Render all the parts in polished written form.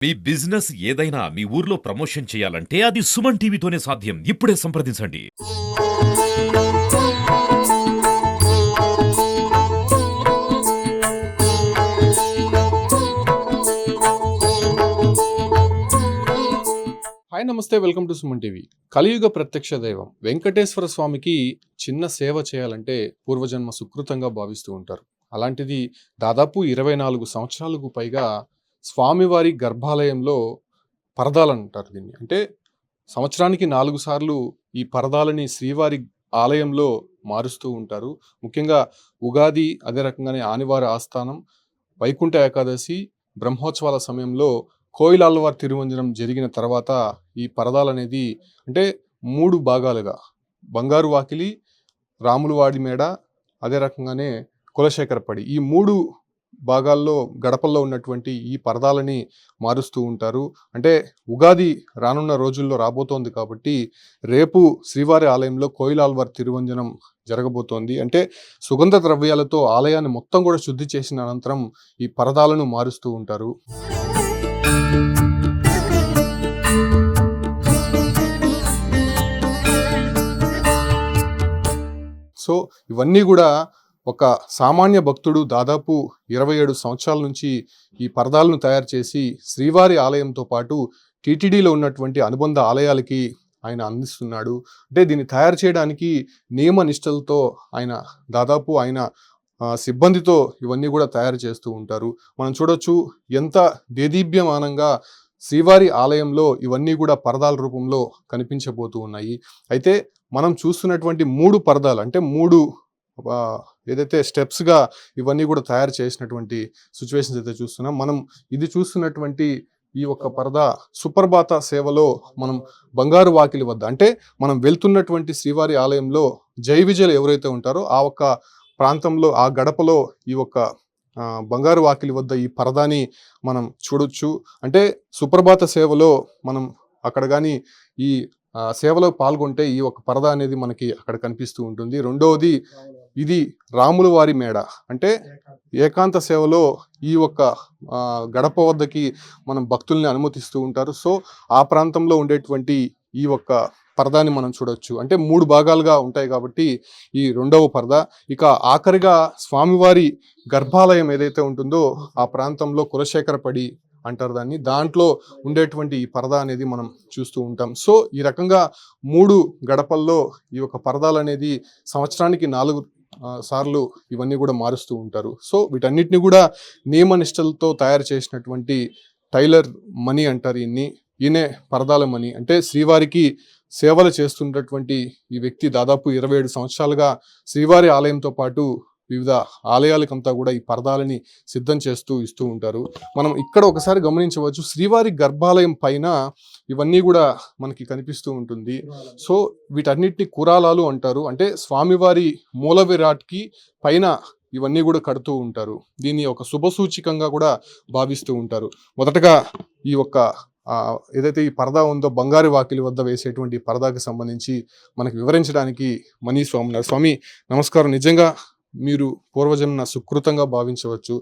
మీ business ఏదైనా మీ ఊర్లో promotion చేయాలంటే అది సుమన్ టీవీతోనే సాధ్యం. ఇప్పుడే సంప్రదించండి. హాయ్ నమస్తే, వెల్కమ్ టు సుమన్ టీవీ. కలియుగ ప్రత్యక్ష దైవం వెంకటేశ్వర స్వామికి చిన్న సేవ చేయాలంటే పూర్వజన్మ సుకృతంగా భావిస్తూ ఉంటారు. అలాంటిది దాదాపు 24 సంవత్సరాలకు పైగా స్వామివారి గర్భాలయంలో పరదాలు అంటారు దీన్ని. అంటే సంవత్సరానికి 4 సార్లు ఈ పరదాలని శ్రీవారి ఆలయంలో మారుస్తూ ఉంటారు. ముఖ్యంగా ఉగాది, అదే రకంగానే ఆనివార ఆస్థానం, వైకుంఠ ఏకాదశి, బ్రహ్మోత్సవాల సమయంలో కోయిలాల్వార్ తిరువంజనం జరిగిన తర్వాత ఈ పరదాలనేది అంటే 3 భాగాలుగా బంగారు వాకిలి, రాములవాడి మేడ, అదే రకంగానే కులశేఖరపడి, ఈ 3 భాగాల్లో గడపల్లో ఉన్నటువంటి ఈ పరదాలని మారుస్తూ ఉంటారు. అంటే ఉగాది రానున్న రోజుల్లో రాబోతోంది కాబట్టి రేపు శ్రీవారి ఆలయంలో కోయిలాల్వార్ తిరువంజనం జరగబోతోంది. అంటే సుగంధ ద్రవ్యాలతో ఆలయాన్ని మొత్తం కూడా శుద్ధి చేసిన అనంతరం ఈ పరదాలను మారుస్తూ ఉంటారు. సో ఇవన్నీ కూడా ఒక సామాన్య భక్తుడు దాదాపు 27 సంవత్సరాల నుంచి ఈ పరదాలను తయారు చేసి శ్రీవారి ఆలయంతో పాటు టీటీడీలో ఉన్నటువంటి అనుబంధ ఆలయాలకి ఆయన అందిస్తున్నాడు. అంటే దీన్ని తయారు చేయడానికి నియమ నిష్టలతో ఆయన సిబ్బందితో ఇవన్నీ కూడా తయారు చేస్తూ ఉంటారు. మనం చూడొచ్చు ఎంత దేదీప్యమానంగా శ్రీవారి ఆలయంలో ఇవన్నీ కూడా పరదాల రూపంలో కనిపించబోతూ ఉన్నాయి. అయితే మనం చూస్తున్నటువంటి 3 పరదాలు అంటే 3 ఏదైతే స్టెప్స్గా ఇవన్నీ కూడా తయారు చేసినటువంటి సిచ్యువేషన్స్ అయితే చూస్తున్నాం. మనం ఇది చూస్తున్నటువంటి ఈ ఒక్క పరదా సుప్రభాత సేవలో మనం బంగారు వాకిలి వద్ద అంటే మనం వెళ్తున్నటువంటి శ్రీవారి ఆలయంలో జై విజయులు ఎవరైతే ఉంటారో ఆ ఒక్క ప్రాంతంలో ఆ గడపలో ఈ ఒక్క బంగారు వాకిలి వద్ద ఈ పరదాని మనం చూడొచ్చు. అంటే సుప్రభాత సేవలో మనం అక్కడ కానీ ఈ సేవలో పాల్గొంటే ఈ ఒక పరదా అనేది మనకి అక్కడ కనిపిస్తూ ఉంటుంది. రెండవది ఇది రాములవారి మేడ అంటే ఏకాంత సేవలో ఈ ఒక్క గడప వద్దకి మనం భక్తుల్ని అనుమతిస్తూ ఉంటారు. సో ఆ ప్రాంతంలో ఉండేటువంటి ఈ ఒక్క పరదాని మనం చూడొచ్చు. అంటే 3 భాగాలుగా ఉంటాయి కాబట్టి ఈ రెండవ పరదా. ఇక ఆఖరిగా స్వామివారి గర్భాలయం ఏదైతే ఉంటుందో ఆ ప్రాంతంలో కులశేఖరపడి అంటారు దాన్ని, దాంట్లో ఉండేటువంటి ఈ పరదా అనేది మనం చూస్తూ ఉంటాం. సో ఈ రకంగా 3 గడపల్లో ఈ యొక్క పరదాలు అనేది సంవత్సరానికి 4 సార్లు ఇవన్నీ కూడా మారుస్తూ ఉంటారు. సో వీటన్నిటిని కూడా నియమ నిష్టలతో తయారు చేసినటువంటి టైలర్ మనీ అంటారు ఈయనే పరదాల మనీ. అంటే శ్రీవారికి సేవలు చేస్తున్నటువంటి ఈ వ్యక్తి దాదాపు 27 సంవత్సరాలుగా శ్రీవారి ఆలయంతో పాటు వివిధ ఆలయాలకంతా కూడా ఈ పరదాలని సిద్ధం చేస్తూ ఇస్తూ ఉంటారు. మనం ఇక్కడ ఒకసారి గమనించవచ్చు, శ్రీవారి గర్భాలయం పైన ఇవన్నీ కూడా మనకి కనిపిస్తూ ఉంటుంది. సో వీటన్నిటిని కురాలాలు అంటారు. అంటే స్వామివారి మూల విరాట్కి పైన ఇవన్నీ కూడా కడుతూ ఉంటారు. దీన్ని ఒక శుభసూచికంగా కూడా భావిస్తూ ఉంటారు. మొదటగా ఈ ఒక్క ఏదైతే ఈ పరదా ఉందో బంగారు వాకిలి వద్ద వేసేటువంటి పరదాకి సంబంధించి మనకు వివరించడానికి మనీ స్వామి ఉన్నారు. స్వామి నమస్కారం. నిజంగా మీరు పూర్వజన్మ సుకృతంగా భావించవచ్చు.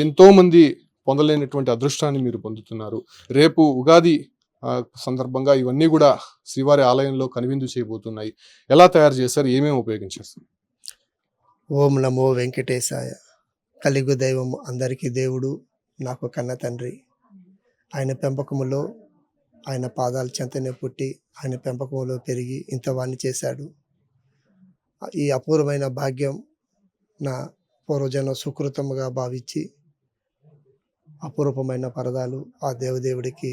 ఎంతోమంది పొందలేనటువంటి అదృష్టాన్ని మీరు పొందుతున్నారు. రేపు ఉగాది సందర్భంగా ఇవన్నీ కూడా శ్రీవారి ఆలయంలో కనువిందు చేయబోతున్నాయి. ఎలా తయారు చేశారు, ఏమేమి ఉపయోగించారు? ఓం నమో వెంకటేశాయ. కలిగు దైవము అందరికీ దేవుడు, నాకు కన్న తండ్రి. ఆయన పెంపకములో ఆయన పాదాల చెంతనే పుట్టి ఆయన పెంపకంలో పెరిగి ఇంతవాణ్ణి చేశాడు. ఈ అపూర్వమైన భాగ్యం నా పూర్వజన్మ సుకృతముగా భావించి అపూర్వమైన పరదాలు ఆ దేవదేవుడికి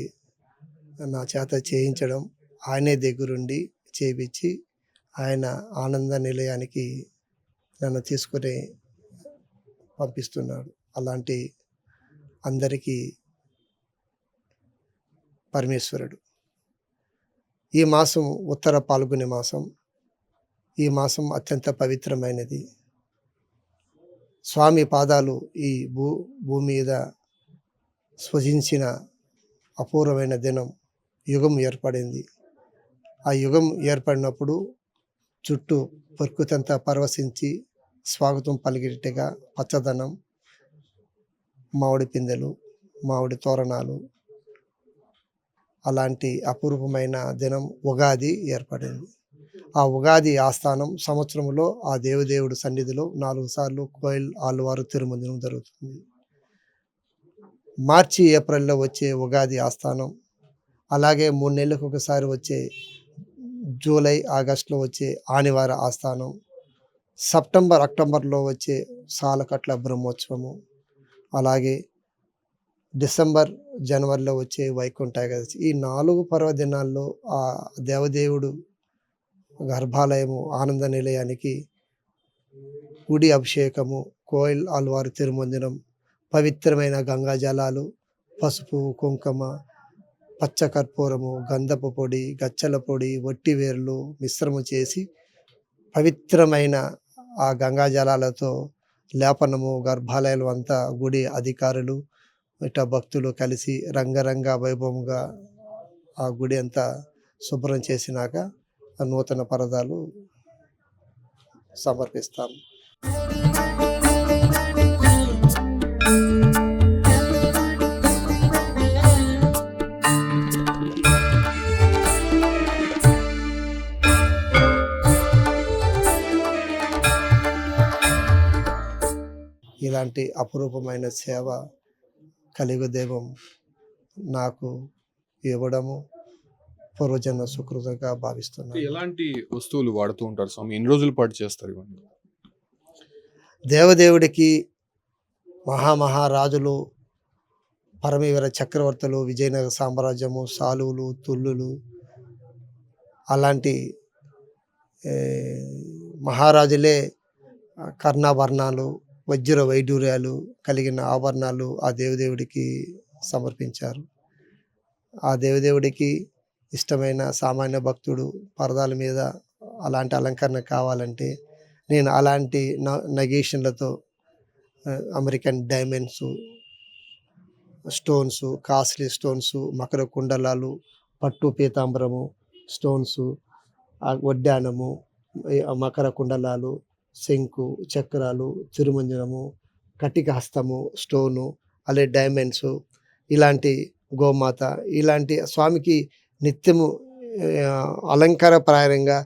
నా చేత చేయించడం, ఆయనే దగ్గరుండి చేయించి ఆయన ఆనంద నిలయానికి నన్ను తీసుకుని పంపిస్తున్నాడు. అలాంటి అందరికీ పరమేశ్వరుడు. ఈ మాసం ఉత్తర పాల్గొనే మాసం. ఈ మాసం అత్యంత పవిత్రమైనది. స్వామి పాదాలు ఈ భూమి మీద స్వజించిన అపూర్వమైన దినం, యుగం ఏర్పడింది. ఆ యుగం ఏర్పడినప్పుడు చుట్టూ ప్రకృతంతా పరవశించి స్వాగతం పలికేట్టుగా పచ్చదనం, మామిడి పిందెలు, మామిడి తోరణాలు, అలాంటి అపూర్వమైన దినం ఉగాది ఏర్పడింది. ఆ ఉగాది ఆస్థానం సంవత్సరంలో ఆ దేవదేవుడి సన్నిధిలో 4 సార్లు కోయిల్ ఆళ్వారు తిరుమంజనం జరుగుతుంది. మార్చి ఏప్రిల్లో వచ్చే ఉగాది ఆస్థానం, అలాగే 3 నెలలకు ఒకసారి వచ్చే జూలై ఆగస్టులో వచ్చే ఆనివార ఆస్థానం, సెప్టెంబర్ అక్టోబర్లో వచ్చే సాలకట్ల బ్రహ్మోత్సవము, అలాగే డిసెంబర్ జనవరిలో వచ్చే వైకుంఠ ఏకాదశి. ఈ 4 పర్వదినాల్లో ఆ దేవదేవుడు గర్భాలయము ఆనంద నిలయానికి గుడి అభిషేకము, కోయిల్ ఆళ్వారు తిరుమంజనం, పవిత్రమైన గంగా జలాలు, పసుపు కుంకుమ, పచ్చ కర్పూరము, గంధపు పొడి, గచ్చల పొడి, వట్టివేర్లు మిశ్రమం చేసి పవిత్రమైన ఆ గంగా జలాలతో లేపనము, గర్భాలయాలు అంతా గుడి అధికారులు ఇట్లా భక్తులు కలిసి రంగరంగ వైభవంగా ఆ గుడి అంతా శుభ్రం చేసినాక ఆ నూతన పరదాలు సమర్పిస్తాం. ఇలాంటి అపురూపమైన సేవ కలియుగ దైవం నాకు ఇవ్వడము పూర్వజన్మ సుకృతంగా భావిస్తున్నాను. ఎలాంటి వస్తువులు వాడుతూ ఉంటారు స్వామి? ఎన్ని రోజుల పాటు చేస్తారు ఇవన్నీ? దేవదేవుడికి మహామహారాజులు, పరమవీర చక్రవర్తులు, విజయనగర సామ్రాజ్యము, సాలువులు, తుళ్ళులు అలాంటి మహారాజులే కర్ణాభరణాలు, వజ్ర వైడూర్యాలు కలిగిన ఆభరణాలు ఆ దేవదేవుడికి సమర్పించారు. ఆ దేవదేవుడికి ఇష్టమైన సామాన్య భక్తుడు పరదాల మీద అలాంటి అలంకరణ కావాలంటే నేను అలాంటి నగేషన్లతో American diamonds, stones, costly stones, మకర కుండలాలు, పట్టు పీతాంబరము, స్టోన్స్, వడ్డానము, మకర కుండలాలు, శంకు చక్రాలు, తిరుమంజనము, కటిక హస్తము, స్టోను, అలాగే డైమండ్స్, ఇలాంటి గోమాత, ఇలాంటి స్వామికి నిత్యము అలంకారప్రాయంగా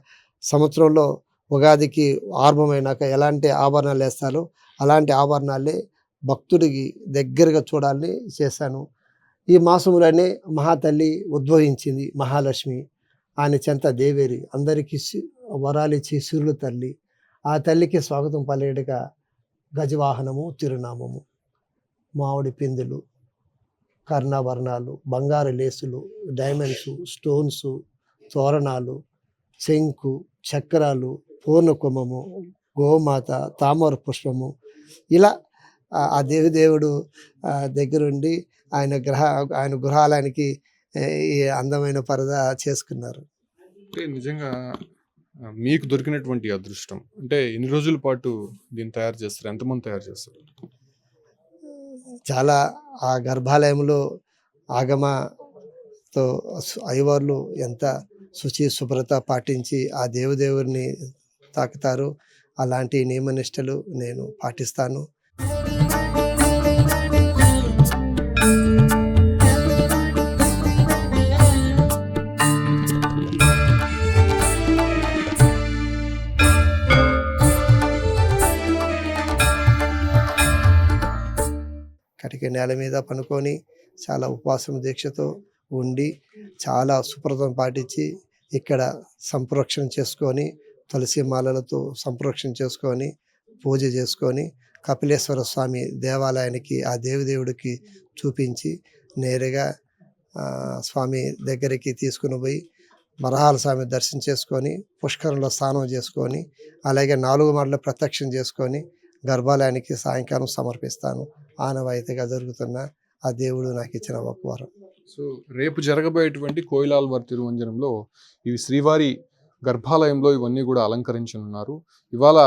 సంవత్సరంలో ఉగాదికి ఆరంభమైనాక ఎలాంటి ఆభరణాలు వేస్తారో అలాంటి ఆభరణాలే భక్తుడికి దగ్గరగా చూడాలని చేశాను. ఈ మాసంలోనే మహాతల్లి ఉద్భవించింది, మహాలక్ష్మి. ఆయన చెంత దేవేరి, అందరికీ వరాలిచ్చి సిరులు తల్లి. ఆ తల్లికి స్వాగతం పలికేటగా గజవాహనము, తిరునామము, మామిడి పిందులు, కర్ణాభరణాలు, బంగారు లేసులు, డైమండ్స్, స్టోన్స్, తోరణాలు, శంకు చక్రాలు, పూర్ణకుంభము, గోమాత, తామర పుష్పము, ఇలా ఆ దేవదేవుడు దగ్గరుండి ఆయన గృహాలయానికి ఈ అందమైన పరదా చేసుకున్నారు. అంటే నిజంగా మీకు దొరికినటువంటి అదృష్టం. అంటే ఎన్ని రోజుల పాటు దీన్ని తయారు చేస్తారు? ఎంతమంది తయారు చేస్తారు? చాలా ఆ గర్భాలయంలో ఆగమతో అయ్యవార్లు ఎంత శుచి శుభ్రత పాటించి ఆ దేవదేవుడిని తాకుతారు. అలాంటి నియమనిష్టలు నేను పాటిస్తాను. కటిక నేల మీద పనుకొని చాలా ఉపవాసం దీక్షతో ఉండి చాలా శుభ్రతను పాటించి ఇక్కడ సంప్రోక్షణ చేసుకొని తులసి మాలలతో సంప్రోక్షణ చేసుకొని పూజ చేసుకొని కపిలేశ్వర స్వామి దేవాలయానికి ఆ దేవదేవుడికి చూపించి నేరుగా స్వామి దగ్గరికి తీసుకుని పోయి వరహాల స్వామి దర్శనం చేసుకొని పుష్కరంలో స్నానం చేసుకొని అలాగే 4 మార్లు ప్రత్యక్షం చేసుకొని గర్భాలయానికి సాయంకాలం సమర్పిస్తాను. ఆనవాయితీగా జరుగుతున్న ఆ దేవుడు నాకు ఇచ్చిన ఒక వరం. సో రేపు జరగబోయేటువంటి కోయిలాల్వార్ తిరుమంజనంలో ఇవి శ్రీవారి గర్భాలయంలో ఇవన్నీ కూడా అలంకరించనున్నారు. ఇవాళ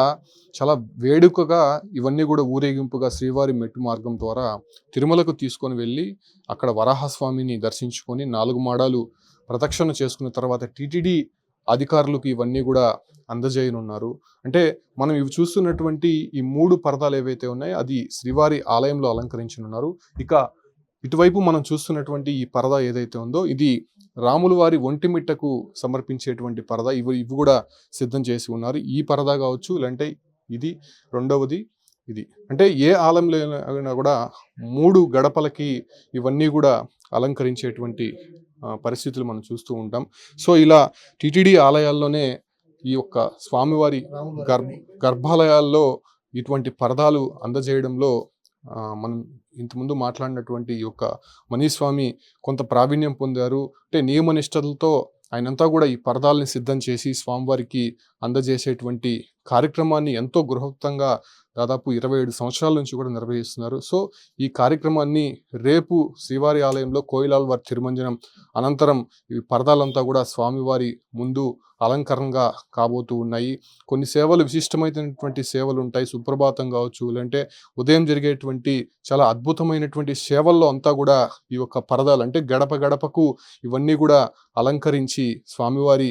చాలా వేడుకగా ఇవన్నీ కూడా ఊరేగింపుగా శ్రీవారి మెట్టు మార్గం ద్వారా తిరుమలకు తీసుకొని వెళ్ళి అక్కడ వరాహస్వామిని దర్శించుకొని 4 మాడాలు ప్రదక్షిణ చేసుకున్న తర్వాత టీటీడీ అధికారులకు ఇవన్నీ కూడా అందజేయనున్నారు. అంటే మనం ఇవి చూస్తున్నటువంటి ఈ 3 పరదాలు ఏవైతే ఉన్నాయో అది శ్రీవారి ఆలయంలో అలంకరించనున్నారు. ఇక ఇటువైపు మనం చూస్తున్నటువంటి ఈ పరదా ఏదైతే ఉందో ఇది రాములు వారి ఒంటిమిట్టకు సమర్పించేటువంటి పరద ఇవి ఇవి కూడా సిద్ధం చేసి ఉన్నారు. ఈ పరద కావచ్చు, లేదంటే ఇది రెండవది ఇది. అంటే ఏ ఆలయంలో అయినా కూడా 3 గడపలకి ఇవన్నీ కూడా అలంకరించేటువంటి పరిస్థితులు మనం చూస్తూ ఉంటాం. సో ఇలా టిటిడి ఆలయాల్లోనే ఈ యొక్క స్వామివారి గర్భాలయాల్లో ఇటువంటి పరదాలు అందజేయడంలో మనం ఇంతకుముందు మాట్లాడినటువంటి ఈ యొక్క మనీస్వామి కొంత ప్రావీణ్యం పొందారు. అంటే నియమనిష్టలతో ఆయనంతా కూడా ఈ పరదాలని సిద్ధం చేసి స్వామివారికి అందజేసేటువంటి కార్యక్రమాన్ని ఎంతో గృహప్తంగా దాదాపు 27 సంవత్సరాల నుంచి కూడా నిర్వహిస్తున్నారు. సో ఈ కార్యక్రమాన్ని రేపు శ్రీవారి ఆలయంలో కోయిలాల్వారి తిరుమంజనం అనంతరం ఈ పరదాలంతా కూడా స్వామివారి ముందు అలంకరణగా కాబోతూ ఉన్నాయి. కొన్ని సేవలు విశిష్టమైనటువంటి సేవలు ఉంటాయి. సుప్రభాతం కావచ్చు, లేదంటే ఉదయం జరిగేటువంటి చాలా అద్భుతమైనటువంటి సేవల్లో అంతా కూడా ఈ యొక్క పరదాలు అంటే గడప గడపకు ఇవన్నీ కూడా అలంకరించి స్వామివారి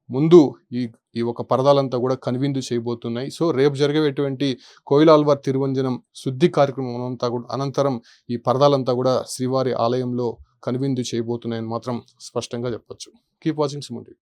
ముందు ఈ ఒక పరదాలంతా కూడా కనువిందు చేయబోతున్నాయి. సో రేపు జరిగేటువంటి కోయిలాల్వారి తిరువంజనం శుద్ధి కార్యక్రమం అంతా కూడా అనంతరం ఈ పరదాలంతా కూడా శ్రీవారి ఆలయంలో కనువిందు చేయబోతున్నాయని మాత్రం స్పష్టంగా చెప్పొచ్చు. Keep watching Suman TV.